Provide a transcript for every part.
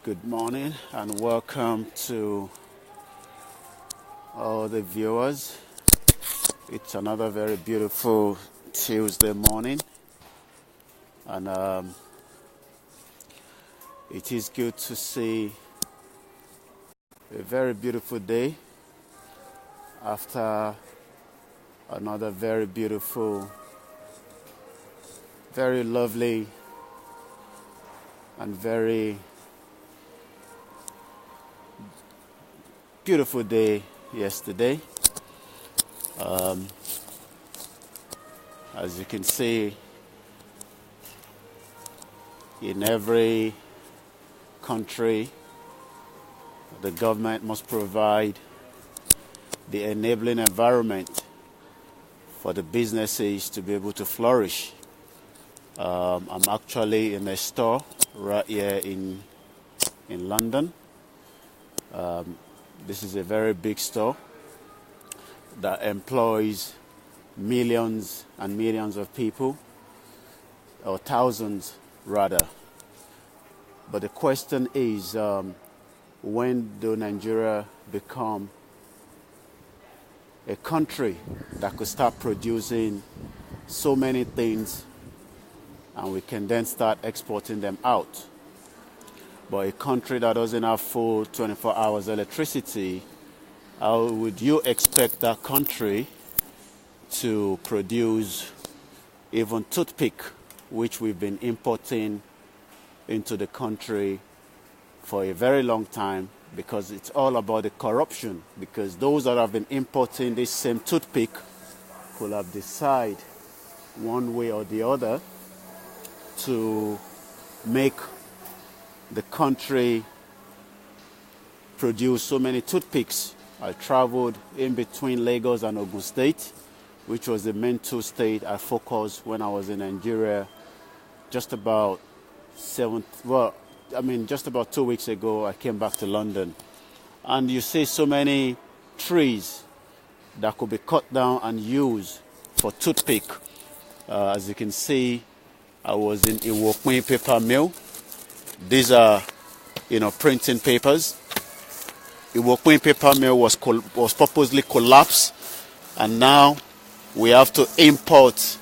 Good morning and welcome to all the viewers. It's another very beautiful Tuesday morning, and it is good to see a very beautiful day after another very beautiful, very lovely and very beautiful day yesterday. As you can see, in every country, the government must provide the enabling environment for the businesses to be able to flourish. I'm actually in a store right here in London. This is a very big store that employs millions and millions of people, or thousands rather. But the question is, when do Nigeria become a country that could start producing so many things and we can then start exporting them out? But a country that doesn't have full 24 hours electricity, how would you expect that country to produce even toothpick, which we've been importing into the country for a very long time? Because it's all about the corruption, because those that have been importing this same toothpick could have decided one way or the other to make the country produce so many toothpicks. I traveled in between Lagos and Ogun State, which was the main two states I focused when I was in Nigeria just about 2 weeks ago. I came back to London, and you see so many trees that could be cut down and used for toothpick. As you can see, I was in Iwokwe paper mill. These are, printing papers. Iwokwe paper mill was purposely collapsed, and now we have to import,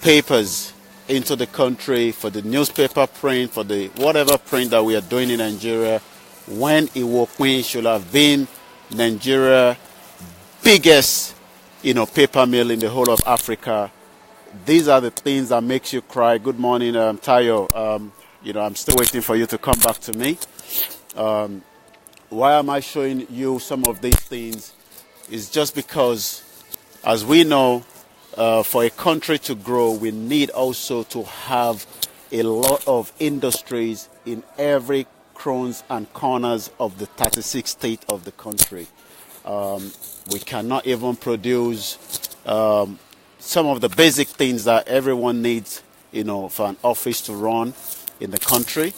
papers into the country for the newspaper print, for the whatever print that we are doing in Nigeria, when Iwokwe should have been Nigeria's biggest, paper mill in the whole of Africa. These are the things that makes you cry. Good morning, Tayo. I'm still waiting for you to come back to me. Why am I showing you some of these things? It's just because, as we know, for a country to grow, we need also to have a lot of industries in every crowns and corners of the 36 states of the country. We cannot even produce some of the basic things that everyone needs, for an office to run in the country.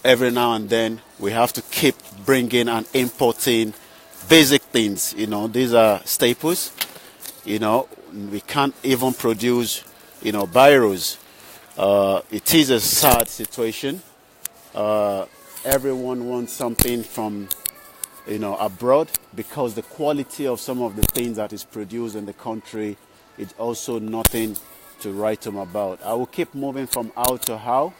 Every now and then we have to keep bringing and importing basic things. These are staples. We can't even produce, biros. It is a sad situation. Everyone wants something from, abroad, because the quality of some of the things that is produced in the country is also nothing to write home about. I will keep moving from how to how,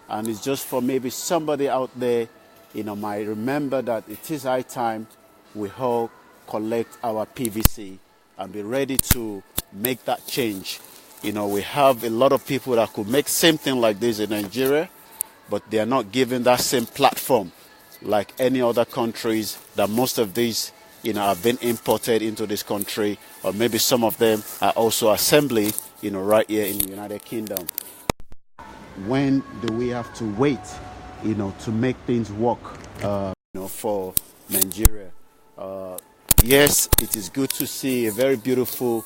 and it's just for maybe somebody out there, might remember that it is high time we all collect our PVC and be ready to make that change. We have a lot of people that could make same thing like this in Nigeria, but they are not given that same platform like any other countries that most of these, have been imported into this country, or maybe some of them are also assembly, right here in the United Kingdom. When do we have to wait, to make things work, for Nigeria? Yes, it is good to see a very beautiful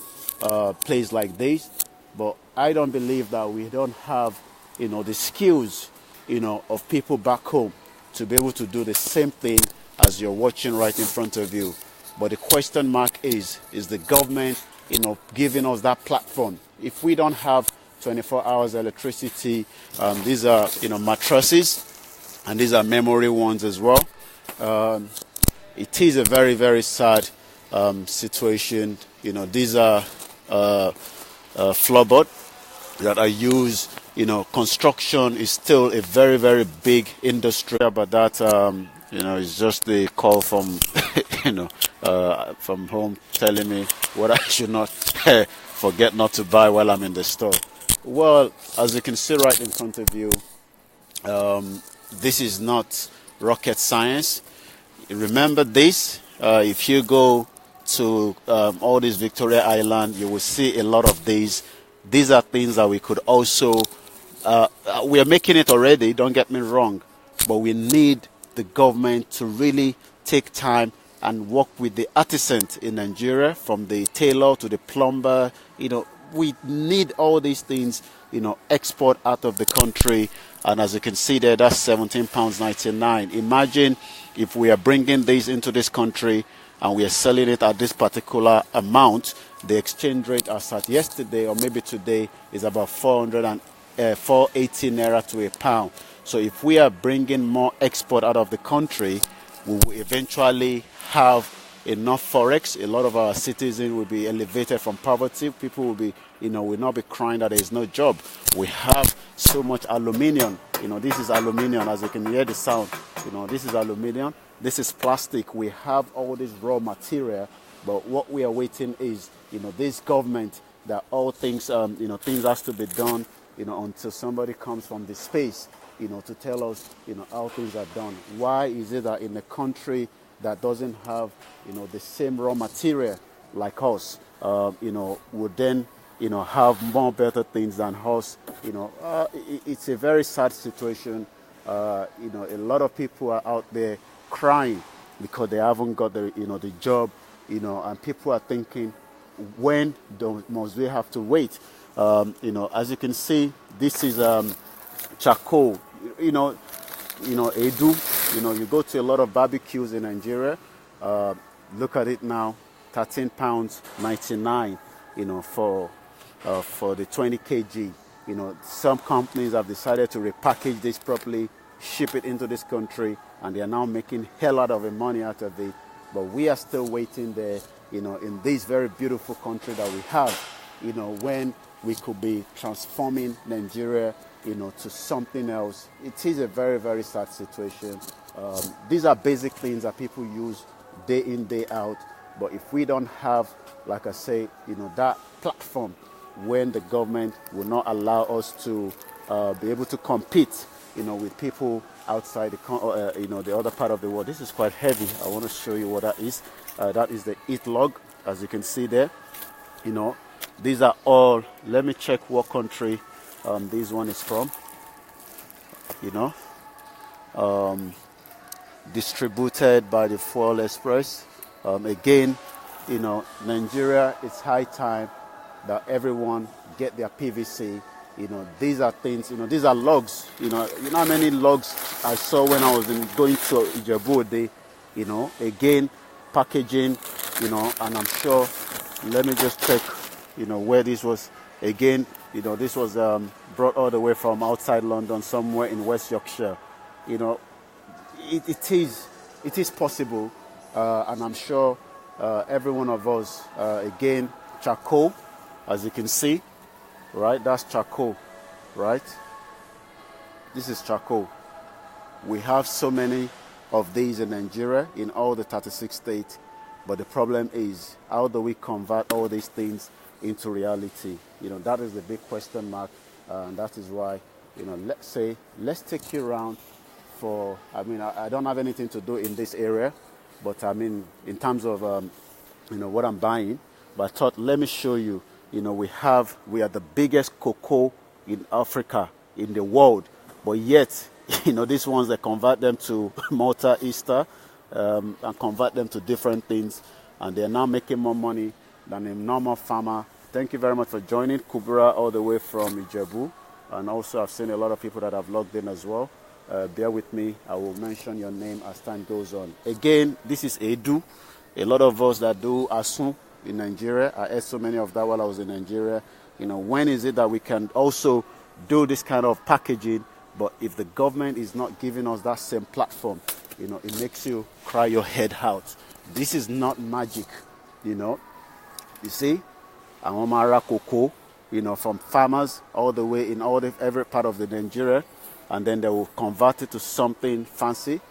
place like this, but I don't believe that we don't have, the skills, of people back home to be able to do the same thing as you're watching right in front of you. But the question mark is the government, giving us that platform? If we don't have 24 hours electricity. These are, mattresses, and these are memory ones as well. It is a very, very sad situation. These are floorboard that are used. Construction is still a very, very big industry, but that is just the call from from home telling me what I should not forget not to buy while I'm in the store. Well, as you can see right in front of you, this is not rocket science. Remember this, if you go to all this Victoria Island, you will see a lot of these. These are things that we could also, we are making it already, don't get me wrong, but we need the government to really take time and work with the artisans in Nigeria, from the tailor to the plumber. We need all these things, export out of the country. And as you can see there, that's £17.99. Imagine if we are bringing these into this country and we are selling it at this particular amount. The exchange rate as at yesterday or maybe today is about 480 naira to a pound. So if we are bringing more export out of the country, we will eventually have enough forex. A lot of our citizens will be elevated from poverty. People will be, will not be crying that there is no job. We have so much aluminium. This is aluminium, as you can hear the sound. This is aluminium. This is plastic. We have all this raw material, but what we are waiting is, this government, that all things, things has to be done, until somebody comes from the space, to tell us, how things are done. Why is it that in a country that doesn't have, the same raw material like us, would then, have more better things than us? It's a very sad situation. A lot of people are out there crying because they haven't got the job, and people are thinking, when must we have to wait? As you can see, this is charcoal. Edu. You go to a lot of barbecues in Nigeria. Look at it now, £13.99. For the 20 kg. Some companies have decided to repackage this properly, ship it into this country, and they are now making hell out of the money out of it. But we are still waiting there, in this very beautiful country that we have, when we could be transforming Nigeria, to something else. It is a very, very sad situation. These are basic things that people use day in, day out. But if we don't have, like I say, that platform, when the government will not allow us to be able to compete, with people outside the other part of the world. This is quite heavy. I want to show you what that is. That is the heat log, as you can see there. These are all. Let me check what country this one is from. Distributed by the Fuel Express. Again, Nigeria, it's high time that everyone get their PVC. These are things, these are logs. You know how many logs I saw when I was going to Ijebu. Again, packaging, and I'm sure, let me just check, where this was. Again, this was brought all the way from outside London, somewhere in West Yorkshire. It is possible, and I'm sure every one of us, again, charcoal, as you can see, right? That's charcoal, right? This is charcoal. We have so many of these in Nigeria, in all the 36 states, but the problem is, how do we convert all these things into reality? That is the big question mark, and that is why, let's take you around for, I don't have anything to do in this area, but in terms of, what I'm buying, but I thought, let me show you. We are the biggest cocoa in Africa, in the world, but yet, these ones, they convert them to Malta, Easter, and convert them to different things, and they're now making more money than a normal farmer. Thank you very much for joining. Kubra all the way from Ijebu, and also I've seen a lot of people that have logged in as well. Bear with me, I will mention your name as time goes on. Again, this is Edu. A lot of us that do Asun in Nigeria, I ate so many of that while I was in Nigeria. When is it that we can also do this kind of packaging? But if the government is not giving us that same platform, it makes you cry your head out. This is not magic, You see, Amara cocoa, from farmers all the way in every part of the Nigeria, and then they will convert it to something fancy,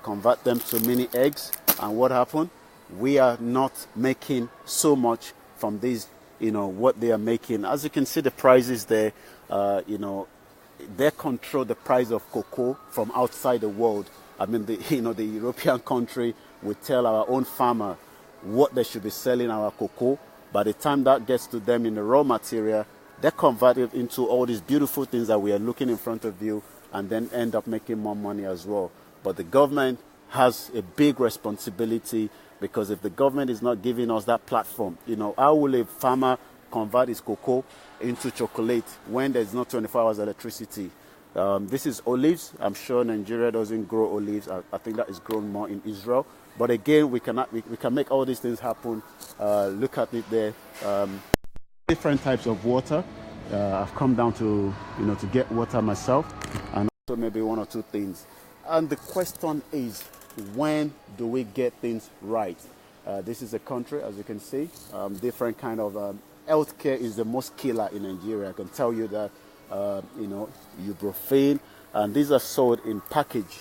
convert them to mini eggs, and what happened? We are not making so much from these, what they are making. As you can see, the prices there, they control the price of cocoa from outside the world. I mean, the European country will tell our own farmer what they should be selling our cocoa. By the time that gets to them in the raw material, they convert it into all these beautiful things that we are looking in front of you, and then end up making more money as well. But the government has a big responsibility, because if the government is not giving us that platform, how will a farmer convert his cocoa into chocolate when there's not 24 hours electricity? This is olives. I'm sure Nigeria doesn't grow olives. I think that is grown more in Israel. But again, we can make all these things happen. Look at it there. Different types of water. I've come down to to get water myself, and also maybe one or two things. And the question is, when do we get things right? This is a country, as you can see, different kind of healthcare is the most killer in Nigeria. I can tell you that, ibuprofen, and these are sold in package,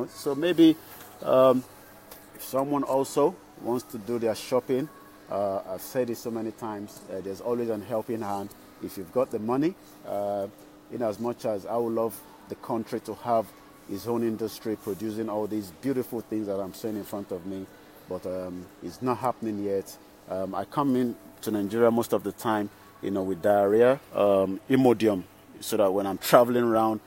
So maybe if someone also wants to do their shopping, I've said it so many times, there's always an helping hand. If you've got the money, in as much as I would love the country to have its own industry producing all these beautiful things that I'm seeing in front of me, but it's not happening yet. I come in to Nigeria most of the time, with diarrhea, Imodium, so that when I'm traveling around,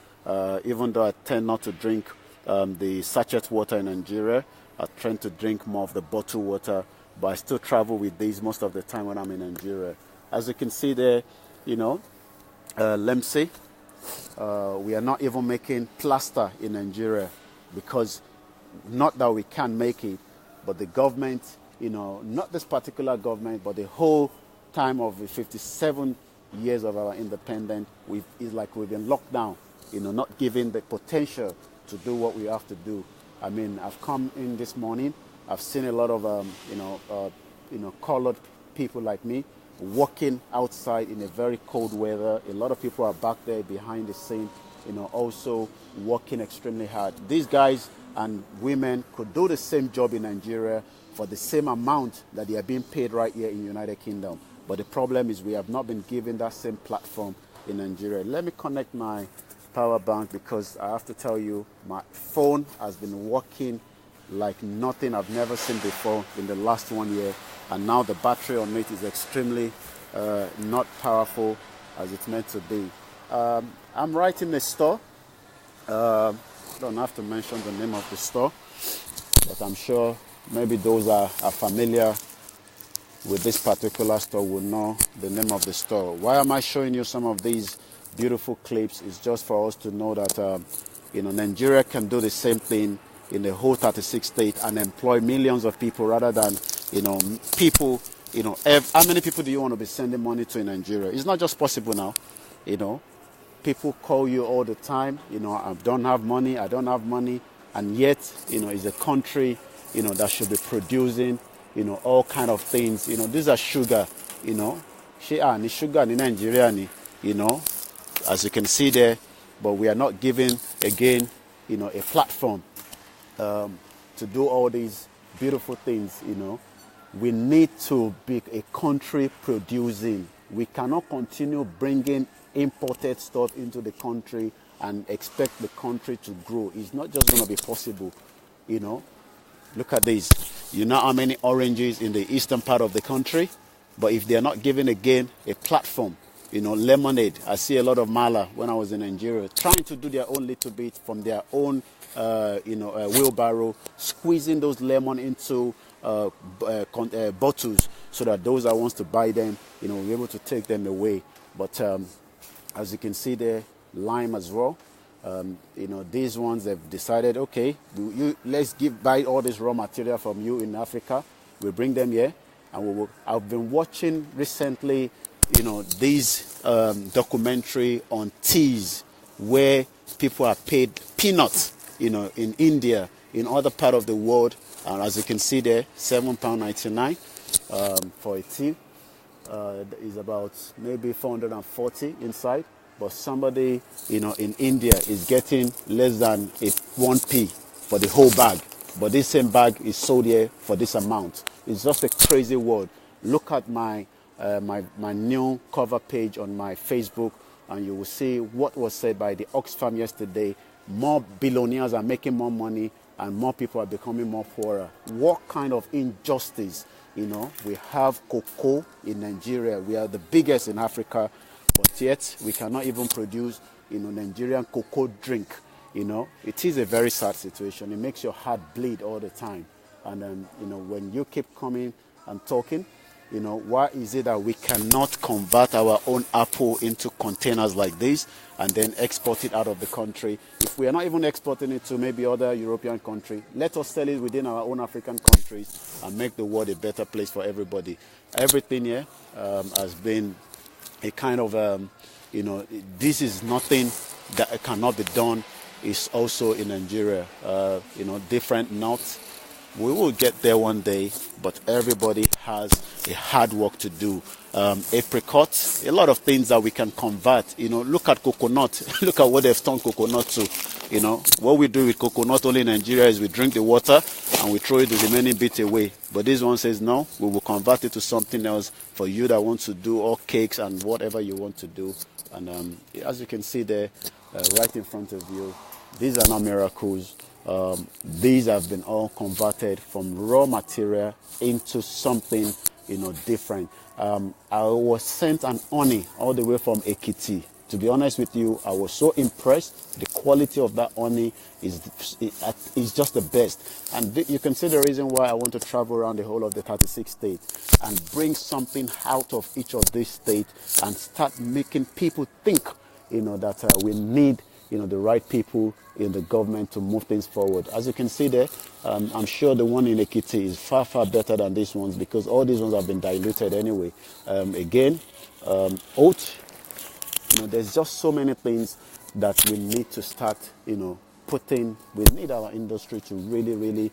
even though I tend not to drink the sachet water in Nigeria, I tend to drink more of the bottled water, but I still travel with these most of the time when I'm in Nigeria. As you can see there, Lemsey, we are not even making plaster in Nigeria, because not that we can't make it, but the government, not this particular government, but the whole time of the 57 years of our independence, it's like we've been locked down, not given the potential to do what we have to do. I mean, I've come in this morning, I've seen a lot of, colored people like me working outside in a very cold weather. A lot of people are back there behind the scene, also working extremely hard. These guys and women could do the same job in Nigeria for the same amount that they are being paid right here in the United Kingdom. But the problem is we have not been given that same platform in Nigeria. Let me connect my power bank, because I have to tell you, my phone has been working like nothing I've never seen before in the last 1 year. And now the battery on it is extremely not powerful as it's meant to be. I'm right in the store. Don't have to mention the name of the store, but I'm sure maybe those are familiar with this particular store will know the name of the store. Why am I showing you some of these beautiful clips? It's just for us to know that Nigeria can do the same thing in the whole 36 states and employ millions of people, rather than people. How many people do you want to be sending money to in Nigeria? It's not just possible now. People call you all the time. I don't have money. I don't have money, and yet it's a country that should be producing all kind of things. These are sugar. Sugar in Nigeria. As you can see there, but we are not given again a platform to do all these beautiful things. We need to be a country producing. We cannot continue bringing imported stuff into the country and expect the country to grow. It's not just going to be possible. Look at this. You know how many oranges in the eastern part of the country? But if they are not given again a platform, lemonade. I see a lot of Mala when I was in Nigeria trying to do their own little bit from their own, wheelbarrow, squeezing those lemon into bottles so that those that wants to buy them, will be able to take them away. But as you can see there, lime as well. These ones have decided, okay, let's buy all this raw material from you in Africa. We'll bring them here, and I've been watching recently this documentary on teas where people are paid peanuts, in India, in other part of the world. And as you can see there, £7.99 for a tea. Is about maybe 440 inside. But somebody, in India is getting less than 1p for the whole bag. But this same bag is sold here for this amount. It's just a crazy world. Look at my new cover page on my Facebook, and you will see what was said by the Oxfam yesterday. More billionaires are making more money, and more people are becoming more poorer. What kind of injustice? We have cocoa in Nigeria. We are the biggest in Africa, but yet we cannot even produce, Nigerian cocoa drink. It is a very sad situation. It makes your heart bleed all the time. And when you keep coming and talking, why is it that we cannot convert our own apple into containers like this and then export it out of the country? If we are not even exporting it to maybe other European countries, let us sell it within our own African countries and make the world a better place for everybody. Everything here has been a kind of, this is nothing that cannot be done. It's also in Nigeria, different nuts. We will get there one day, but everybody has a hard work to do. Apricots, a lot of things that we can convert. Look at coconut. Look at what they've turned coconut to. What we do with coconut only in Nigeria is we drink the water and we throw the remaining bit away. But this one says no, we will convert it to something else for you that want to do all cakes and whatever you want to do. And as you can see there, right in front of you, these are not miracles. These have been all converted from raw material into something, different. I was sent an honey all the way from Ekiti. To be honest with you, I was so impressed. The quality of that honey is just the best. And you can see the reason why I want to travel around the whole of the 36 states and bring something out of each of these states and start making people think, that we need the right people in the government to move things forward. As you can see there, I'm sure the one in Ekiti is far, far better than these ones because all these ones have been diluted anyway. Oat, there's just so many things that we need to start, putting. We need our industry to really, really,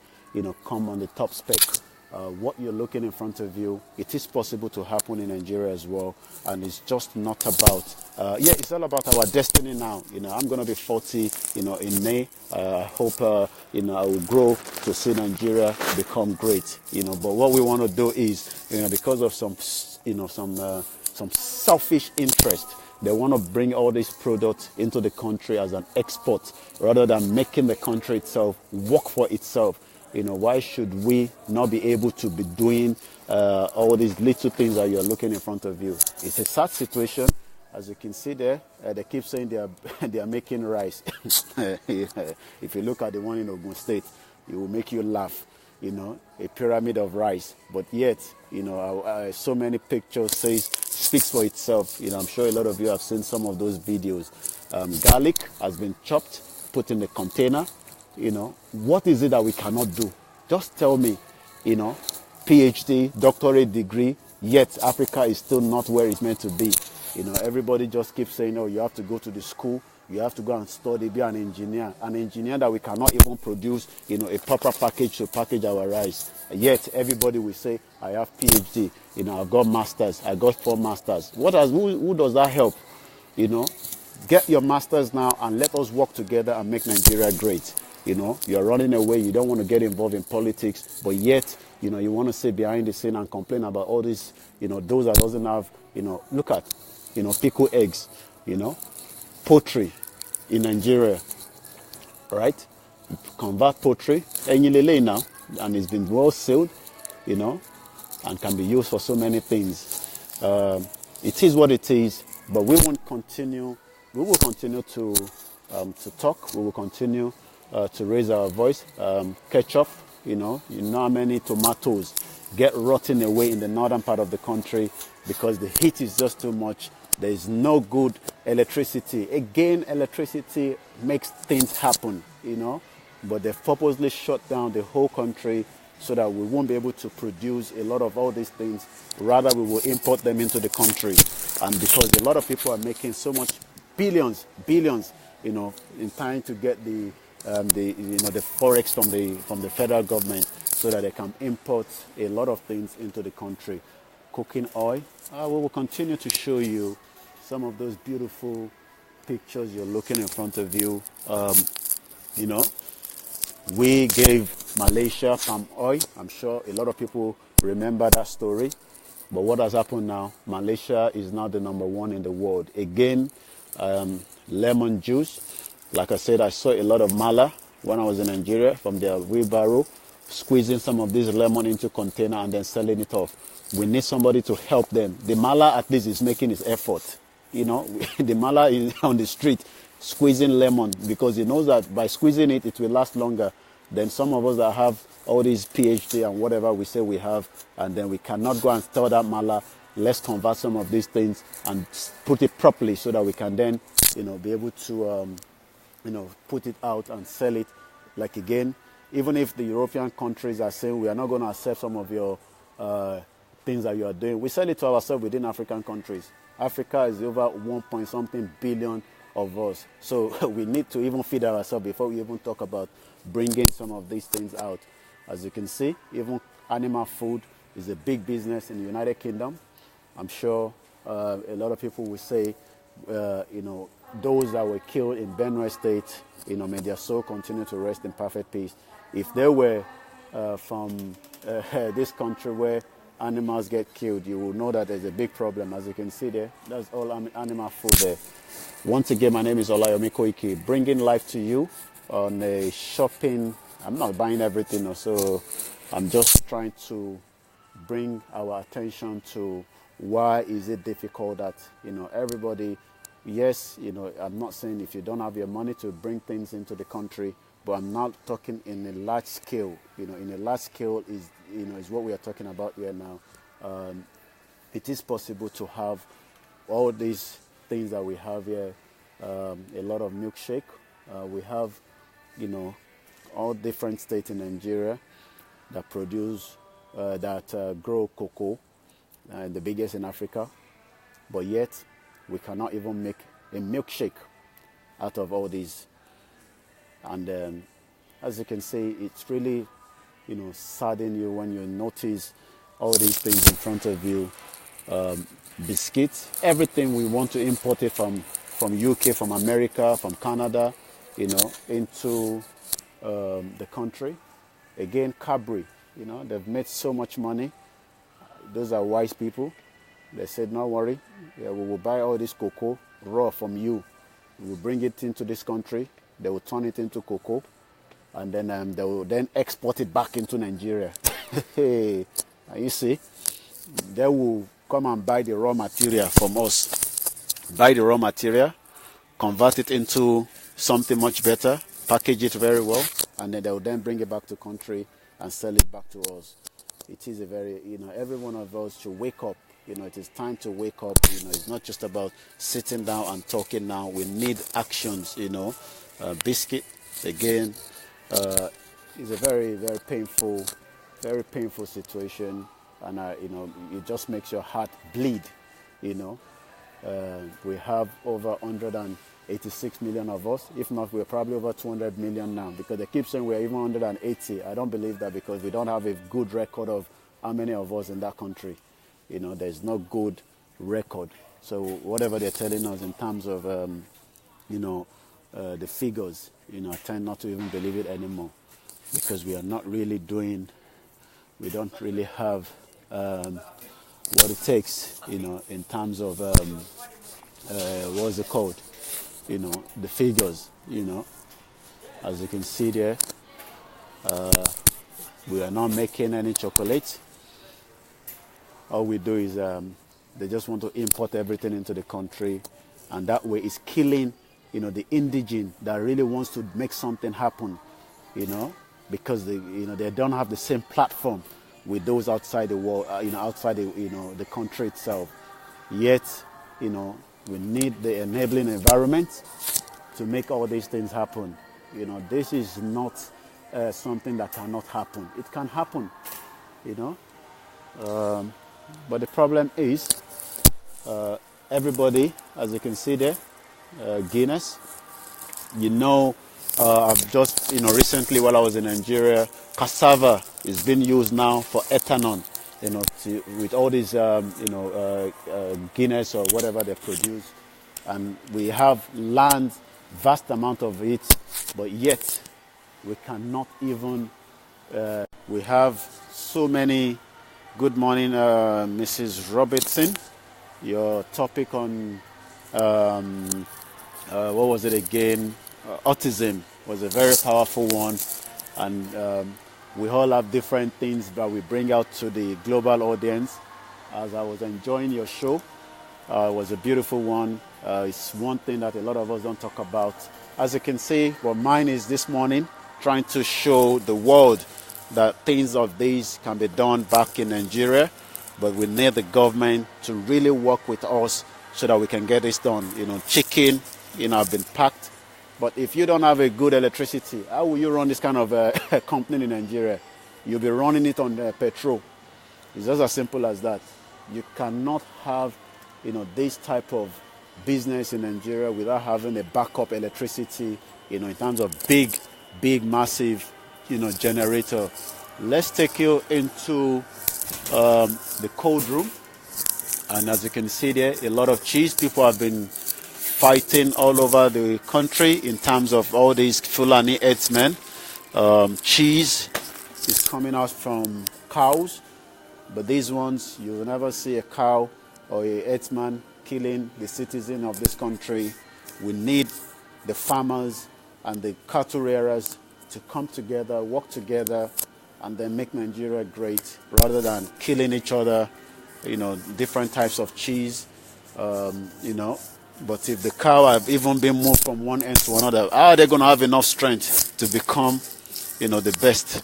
come on the top spec. What you're looking in front of you, it is possible to happen in Nigeria as well, and it's just not about it's all about our destiny now. I'm going to be 40 in May. I hope I will grow to see Nigeria become great. But what we want to do is, because of some selfish interest, they want to bring all these products into the country as an export rather than making the country itself work for itself. Why should we not be able to be doing all these little things that you're looking in front of you? It's a sad situation. As you can see there, they keep saying they are making rice. If you look at the one in Ogun State, it will make you laugh. A pyramid of rice. But yet, so many pictures speaks for itself. I'm sure a lot of you have seen some of those videos. Garlic has been chopped, put in a container. What is it that we cannot do? Just tell me, PhD, doctorate degree, yet Africa is still not where it's meant to be. Everybody just keeps saying, oh, you have to go to the school, you have to go and study, be an engineer that we cannot even produce, a proper package to package our rice. Yet everybody will say, I have PhD, I've got masters, I got 4 masters. Who does that help? Get your masters now and let us work together and make Nigeria great. You're running away, you don't want to get involved in politics, but yet, you want to sit behind the scene and complain about all this, those that doesn't have, look at, pickled eggs, poultry in Nigeria, right? Convert poultry, now, and it's been well sealed, and can be used for so many things. It is what it is, but we will continue to talk, we will continue to raise our voice. Ketchup, you know how many tomatoes get rotting away in the northern part of the country because the heat is just too much. There is no good electricity. Again, electricity makes things happen, but they've purposely shut down the whole country so that we won't be able to produce a lot of all these things. Rather, we will import them into the country. And because a lot of people are making so much billions, in trying to get the forex from the federal government so that they can import a lot of things into the country. Cooking oil. We will continue to show you some of those beautiful pictures you're looking in front of you. We gave Malaysia palm oil. I'm sure a lot of people remember that story. But what has happened now? Malaysia is now the #1 in the world. Again, lemon juice. Like I said, I saw a lot of mala when I was in Nigeria from their wheelbarrow, squeezing some of this lemon into container and then selling it off. We need somebody to help them. The mala at least is making his effort. The mala is on the street squeezing lemon because he knows that by squeezing it, it will last longer than some of us that have all these PhD and whatever we say we have, and then we cannot go and tell that mala, let's convert some of these things and put it properly so that we can then, be able to, put it out and sell it. Like again, even if the European countries are saying we are not going to accept some of your things that you are doing, we sell it to ourselves within African countries. Africa is over 1 point something billion of us. So we need to even feed ourselves before we even talk about bringing some of these things out. As you can see, even animal food is a big business in the United Kingdom. I'm sure a lot of people will say, those that were killed in Benue State, may their soul continue to rest in perfect peace. If they were from this country where animals get killed, you will know that there's a big problem. As you can see there, that's all animal food there. Once again, my name is Olayomi Koiki, bringing life to you on a shopping. I'm not buying everything, so I'm just trying to bring our attention to why is it difficult that, everybody, yes, I'm not saying if you don't have your money to bring things into the country, but I'm not talking in a large scale. In a large scale is what we are talking about here now. It is possible to have all these things that we have here. A lot of milkshake. We have, all different states in Nigeria that produce, grow cocoa, the biggest in Africa. But yet, we cannot even make a milkshake out of all these. And as you can see, it's really, saddening you when you notice all these things in front of you. Biscuits, everything we want to import it from UK, from America, from Canada, into the country. Again, Cadbury, they've made so much money. Those are wise people. They said, "Don't worry, we will buy all this cocoa raw from you. We will bring it into this country. They will turn it into cocoa, and then they will then export it back into Nigeria." Hey, you see, they will come and buy the raw material from us. Buy the raw material, convert it into something much better, package it very well, and then they will then bring it back to country and sell it back to us. It is a very, every one of us should wake up. It is time to wake up. It's not just about sitting down and talking now. We need actions, biscuit, again, is a very, very painful situation. And, it just makes your heart bleed, We have over 186 million of us. If not, we're probably over 200 million now, because they keep saying we're even 180. I don't believe that, because we don't have a good record of how many of us in that country. There's no good record. So whatever they're telling us in terms of, the figures, I tend not to even believe it anymore, because we are not really we don't really have what it takes, in terms of, what's it called? The figures, as you can see there, we are not making any chocolate. All we do is they just want to import everything into the country, and that way it's killing, the indigene that really wants to make something happen, because they don't have the same platform with those outside the world, outside the country itself. Yet, we need the enabling environment to make all these things happen. This is not something that cannot happen. It can happen, But the problem is, everybody, as you can see there, Guinness. You know, I've just, recently while I was in Nigeria, cassava is being used now for ethanol, with all these, Guinness or whatever they produce. And we have land, vast amount of it, but yet we cannot even, we have so many. Good morning, Mrs. Robertson. Your topic on, what was it again? Autism was a very powerful one. And we all have different things that we bring out to the global audience. As I was enjoying your show, it was a beautiful one. It's one thing that a lot of us don't talk about. As you can see, what mine is this morning, trying to show the world that things of these can be done back in Nigeria, but we need the government to really work with us so that we can get this done. Chicken, have been packed, but if you don't have a good electricity, how will you run this kind of company in Nigeria? You'll be running it on petrol. It's just as simple as that. You cannot have, this type of business in Nigeria without having a backup electricity, in terms of big, massive, generator. Let's take you into the cold room. And as you can see there, a lot of cheese. People have been fighting all over the country in terms of all these Fulani herdsmen. Cheese is coming out from cows, but these ones, you will never see a cow or a herdsman killing the citizen of this country. We need the farmers and the cattle rearers to come together, work together, and then make Nigeria great, rather than killing each other, different types of cheese, But if the cow have even been moved from one end to another, how are they going to have enough strength to become, the best?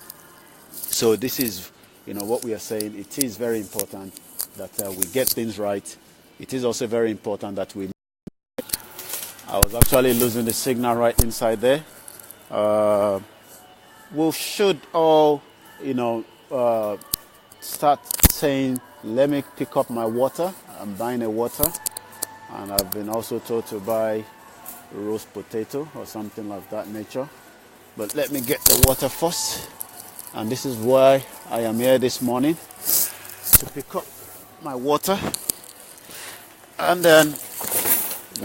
So this is, what we are saying. It is very important that we get things right. It is also very important that we... I was actually losing the signal right inside there. We should all, start saying, let me pick up my water. I'm buying a water. And I've been also told to buy roast potato or something like that nature. But let me get the water first. And this is why I am here this morning, to pick up my water. And then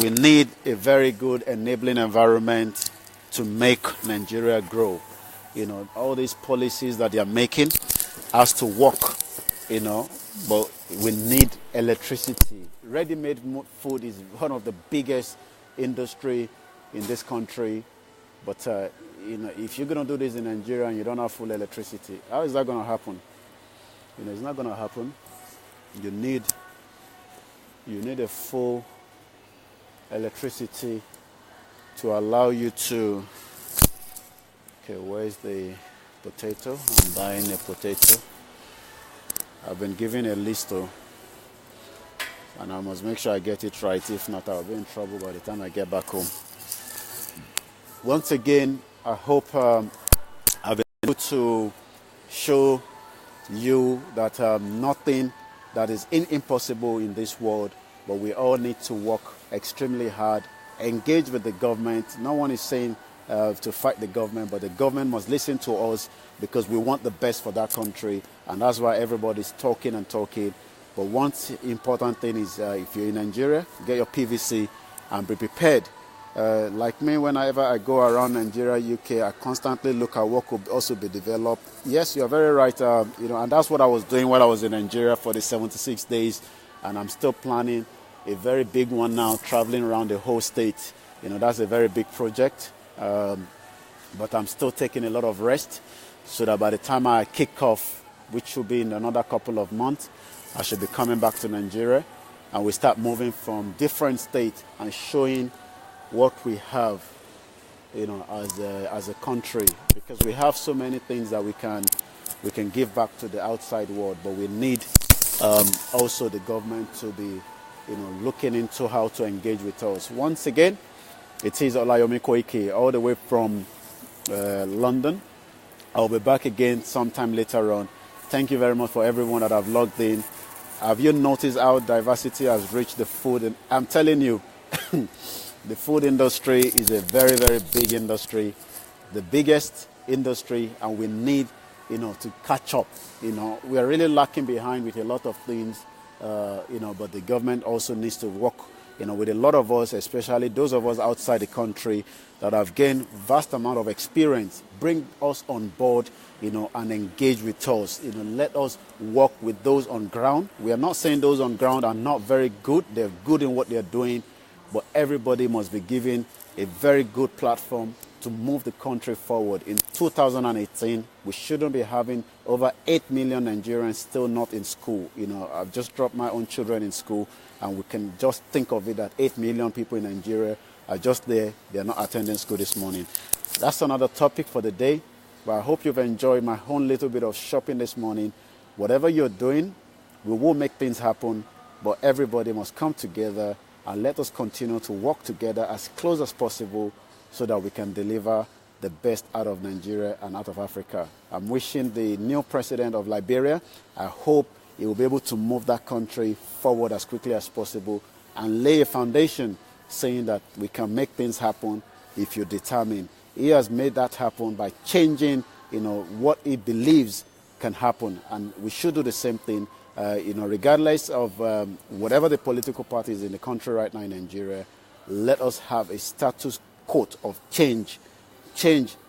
we need a very good enabling environment to make Nigeria grow. All these policies that they are making has to work, but we need electricity. Ready-made food is one of the biggest industry in this country. But, if you're going to do this in Nigeria and you don't have full electricity, how is that going to happen? It's not going to happen. You need a full electricity to allow you to... Okay, where's the potato? I'm buying a potato. I've been given a list, and I must make sure I get it right. If not, I'll be in trouble by the time I get back home. Once again, I hope I've been able to show you that nothing that is impossible in this world, but we all need to work extremely hard, engage with the government. No one is saying to fight the government, but the government must listen to us, because we want the best for that country, and that's why everybody's talking and talking. But one important thing is, if you're in Nigeria, get your PVC and be prepared. Like me, whenever I go around Nigeria, UK, I constantly look at what could also be developed. Yes, you're very right, and that's what I was doing while I was in Nigeria for the 76 days, and I'm still planning a very big one now, traveling around the whole state. That's a very big project. But I'm still taking a lot of rest, so that by the time I kick off, which will be in another couple of months, I should be coming back to Nigeria, and we start moving from different states and showing what we have, as a country, because we have so many things that we can give back to the outside world, but we need also the government to be, looking into how to engage with us. Once again, it is Olayomi Koike, all the way from London. I'll be back again sometime later on. Thank you very much for everyone that have logged in. Have you noticed how diversity has reached the food? And I'm telling you, the food industry is a very, very big industry, the biggest industry, and we need, to catch up. We are really lacking behind with a lot of things, but the government also needs to work, with a lot of us, especially those of us outside the country that have gained vast amount of experience, bring us on board, and engage with us. Let us work with those on ground. We are not saying those on ground are not very good. They're good in what they're doing, but everybody must be given a very good platform to move the country forward. In 2018, we shouldn't be having over 8 million Nigerians still not in school. I've just dropped my own children in school, and we can just think of it that 8 million people in Nigeria are just there. They're not attending school this morning. That's another topic for the day, but I hope you've enjoyed my own little bit of shopping this morning. Whatever you're doing, we will make things happen, but everybody must come together and let us continue to work together as close as possible so that we can deliver the best out of Nigeria and out of Africa. I'm wishing the new president of Liberia, I hope he will be able to move that country forward as quickly as possible and lay a foundation saying that we can make things happen if you're determined. He has made that happen by changing, what he believes can happen, and we should do the same thing. Regardless of whatever the political party is in the country right now in Nigeria, let us have a status quo of change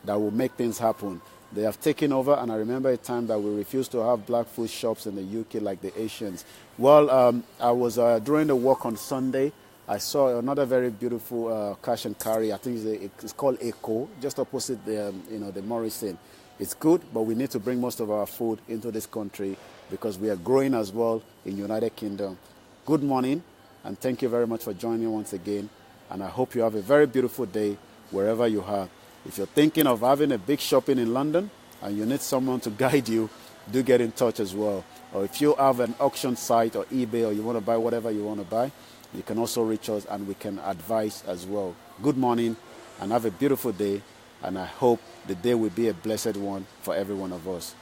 that will make things happen. They have taken over, and I remember a time that we refused to have black food shops in the UK like the Asians. Well, I was during the walk on Sunday, I saw another very beautiful cash and carry. I think it's called Echo, just opposite the Morrison. It's good, but we need to bring most of our food into this country because we are growing as well in United Kingdom. Good morning, and thank you very much for joining once again. And I hope you have a very beautiful day wherever you are. If you're thinking of having a big shopping in London and you need someone to guide you, do get in touch as well. Or if you have an auction site or eBay or you want to buy whatever you want to buy, you can also reach us and we can advise as well. Good morning and have a beautiful day. And I hope the day will be a blessed one for every one of us.